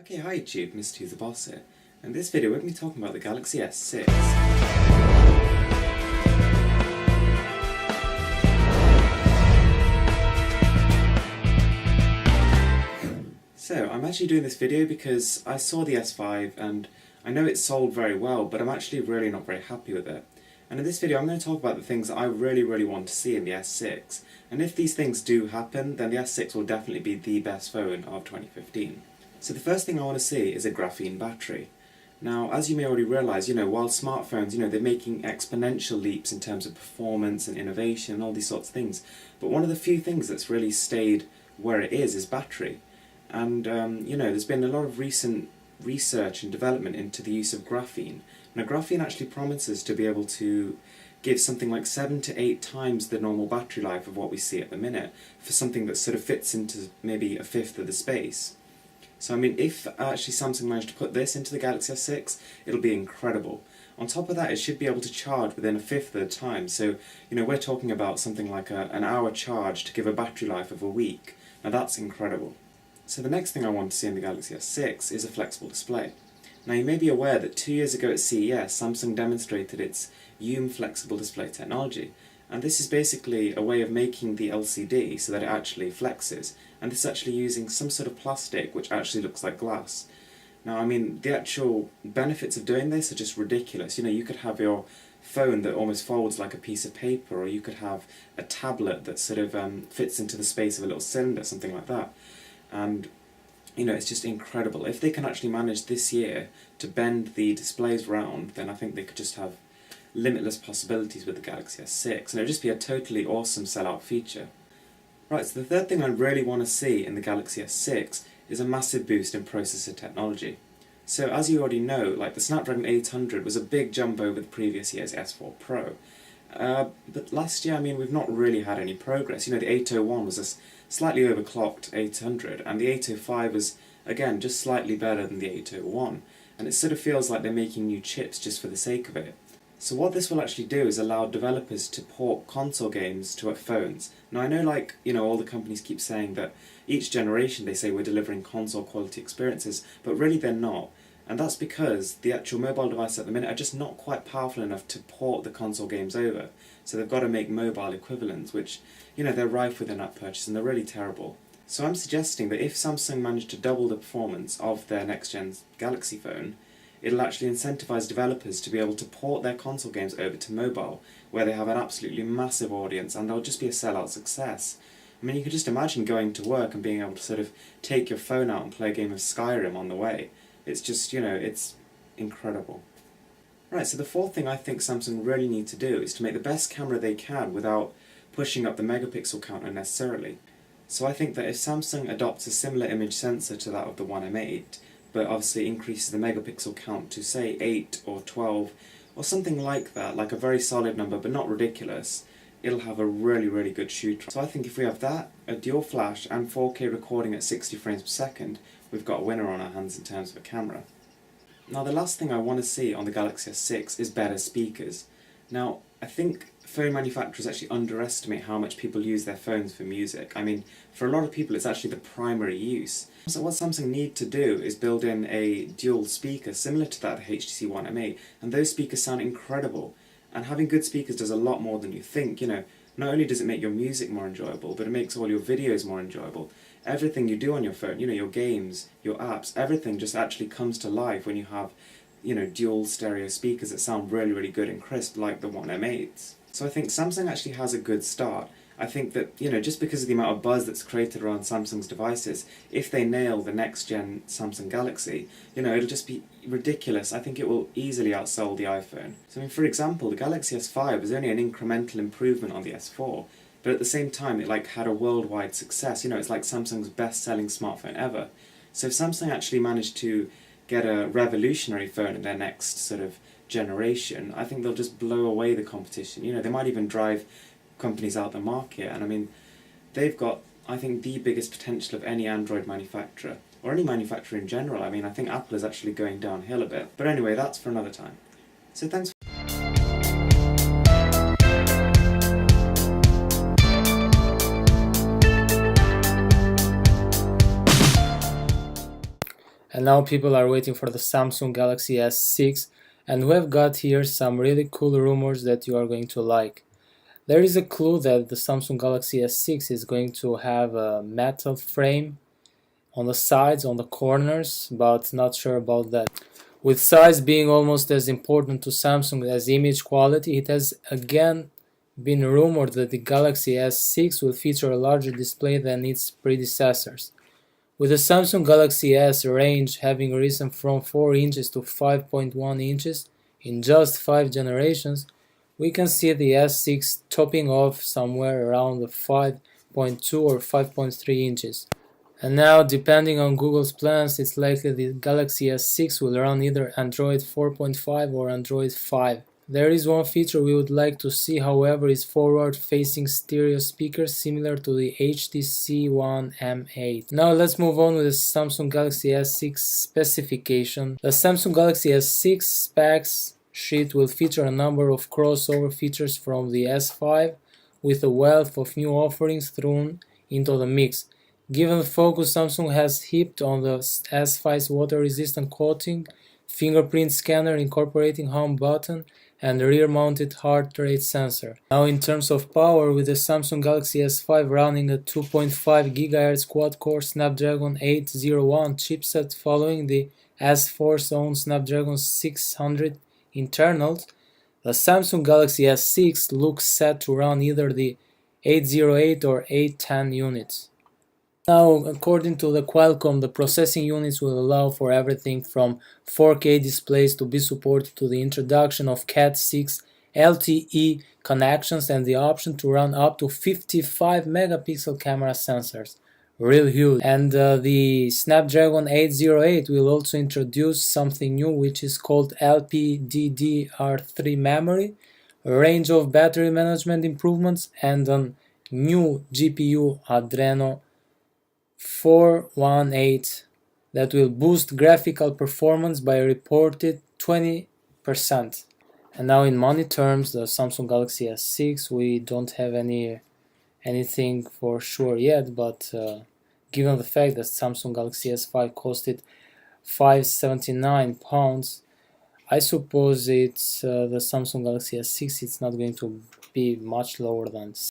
Okay, hi YouTube, Mr. Who's the Boss here. In this video we're going to be talking about the Galaxy S6. So, I'm actually doing this video because I saw the S5 and I know it sold very well, but I'm actually really not very happy with it. And in this video I'm going to talk about the things that I really want to see in the S6. And if these things do happen, then the S6 will definitely be the best phone of 2015. So the first thing I want to see is a graphene battery. Now, as you may already realise, while smartphones, they're making exponential leaps in terms of performance and innovation and all these sorts of things. But one of the few things that's really stayed where it is battery. And, there's been a lot of recent research and development into the use of graphene. Now, graphene actually promises to be able to give something like 7 to 8 times the normal battery life of what we see at the minute for something that sort of fits into maybe a fifth of the space. So I mean, if actually Samsung managed to put this into the Galaxy S6, it'll be incredible. On top of that, it should be able to charge within a fifth of the time. So, we're talking about something like an hour charge to give a battery life of a week. Now that's incredible. So the next thing I want to see in the Galaxy S6 is a flexible display. Now you may be aware that 2 years ago at CES, Samsung demonstrated its UM flexible display technology. And this is basically a way of making the LCD so that it actually flexes, and this is actually using some sort of plastic which actually looks like glass. Now, I mean, the actual benefits of doing this are just ridiculous. You could have your phone that almost folds like a piece of paper, or you could have a tablet that sort of fits into the space of a little cylinder, something like that. And, it's just incredible. If they can actually manage this year to bend the displays round, then I think they could just have limitless possibilities with the Galaxy S6, and it would just be a totally awesome sellout feature. Right, so the third thing I really want to see in the Galaxy S6 is a massive boost in processor technology. So as you already know, like the Snapdragon 800 was a big jump over the previous year's S4 Pro. But last year, we've not really had any progress. The 801 was a slightly overclocked 800, and the 805 was, again, just slightly better than the 801. And it sort of feels like they're making new chips just for the sake of it. So what this will actually do is allow developers to port console games to phones. Now I know all the companies keep saying that each generation they say we're delivering console quality experiences, but really they're not. And that's because the actual mobile devices at the minute are just not quite powerful enough to port the console games over. So they've got to make mobile equivalents, which, they're rife with in-app purchase and they're really terrible. So I'm suggesting that if Samsung managed to double the performance of their next-gen Galaxy phone, it'll actually incentivize developers to be able to port their console games over to mobile, where they have an absolutely massive audience and they'll just be a sellout success. You can just imagine going to work and being able to sort of take your phone out and play a game of Skyrim on the way. It's just, it's incredible. Right, so the fourth thing I think Samsung really need to do is to make the best camera they can without pushing up the megapixel count unnecessarily. So I think that if Samsung adopts a similar image sensor to that of the One M8, but obviously increases the megapixel count to say 8 or 12 or something like that, like a very solid number but not ridiculous, it'll have a really good shooter. So I think if we have that, a dual flash and 4K recording at 60 frames per second, we've got a winner on our hands in terms of a camera. Now the last thing I want to see on the Galaxy S6 is better speakers. Now I think phone manufacturers actually underestimate how much people use their phones for music. For a lot of people it's actually the primary use. So what Samsung need to do is build in a dual speaker similar to that of the HTC One M8, and those speakers sound incredible. And having good speakers does a lot more than you think. Not only does it make your music more enjoyable, but it makes all your videos more enjoyable. Everything you do on your phone, your games, your apps, everything just actually comes to life when you have, dual stereo speakers that sound really good and crisp like the One M8s. So I think Samsung actually has a good start. I think that, just because of the amount of buzz that's created around Samsung's devices, if they nail the next-gen Samsung Galaxy, it'll just be ridiculous. I think it will easily outsell the iPhone. So for example, the Galaxy S5 is only an incremental improvement on the S4, but at the same time it had a worldwide success. It's like Samsung's best-selling smartphone ever. So if Samsung actually managed to get a revolutionary phone in their next sort of generation, I think they'll just blow away the competition. They might even drive companies out the market, and they've got, I think, the biggest potential of any Android manufacturer, or any manufacturer in general. I think Apple is actually going downhill a bit. But anyway, that's for another time. So thanks And now people are waiting for the Samsung Galaxy S6, and we have got here some really cool rumors that you are going to like. There is a clue that the Samsung Galaxy S6 is going to have a metal frame on the sides, on the corners, but not sure about that. With size being almost as important to Samsung as image quality, it has again been rumored that the Galaxy S6 will feature a larger display than its predecessors. With the Samsung Galaxy S range having risen from 4 inches to 5.1 inches in just 5 generations, we can see the S6 topping off somewhere around the 5.2 or 5.3 inches. And now, depending on Google's plans, it's likely the Galaxy S6 will run either Android 4.5 or Android 5. There is one feature we would like to see, however, is forward-facing stereo speakers similar to the HTC One M8. Now let's move on with the Samsung Galaxy S6 specification. The Samsung Galaxy S6 specs sheet will feature a number of crossover features from the S5, with a wealth of new offerings thrown into the mix. Given the focus Samsung has heaped on the S5's water-resistant coating, fingerprint scanner incorporating home button, and rear-mounted heart rate sensor. Now in terms of power, with the Samsung Galaxy S5 running a 2.5 GHz quad-core Snapdragon 801 chipset following the S4's own Snapdragon 600 internals, the Samsung Galaxy S6 looks set to run either the 808 or 810 units. Now, according to the Qualcomm, the processing units will allow for everything from 4K displays to be supported to the introduction of Cat6 LTE connections and the option to run up to 55 megapixel camera sensors. Real huge. And the Snapdragon 808 will also introduce something new, which is called LPDDR3 memory, a range of battery management improvements, and a new GPU Adreno 418 that will boost graphical performance by a reported 20%. And now in money terms, the Samsung Galaxy S6, we don't have anything for sure yet, but given the fact that Samsung Galaxy S5 costed £579, I suppose it's the Samsung Galaxy S6, it's not going to be much lower than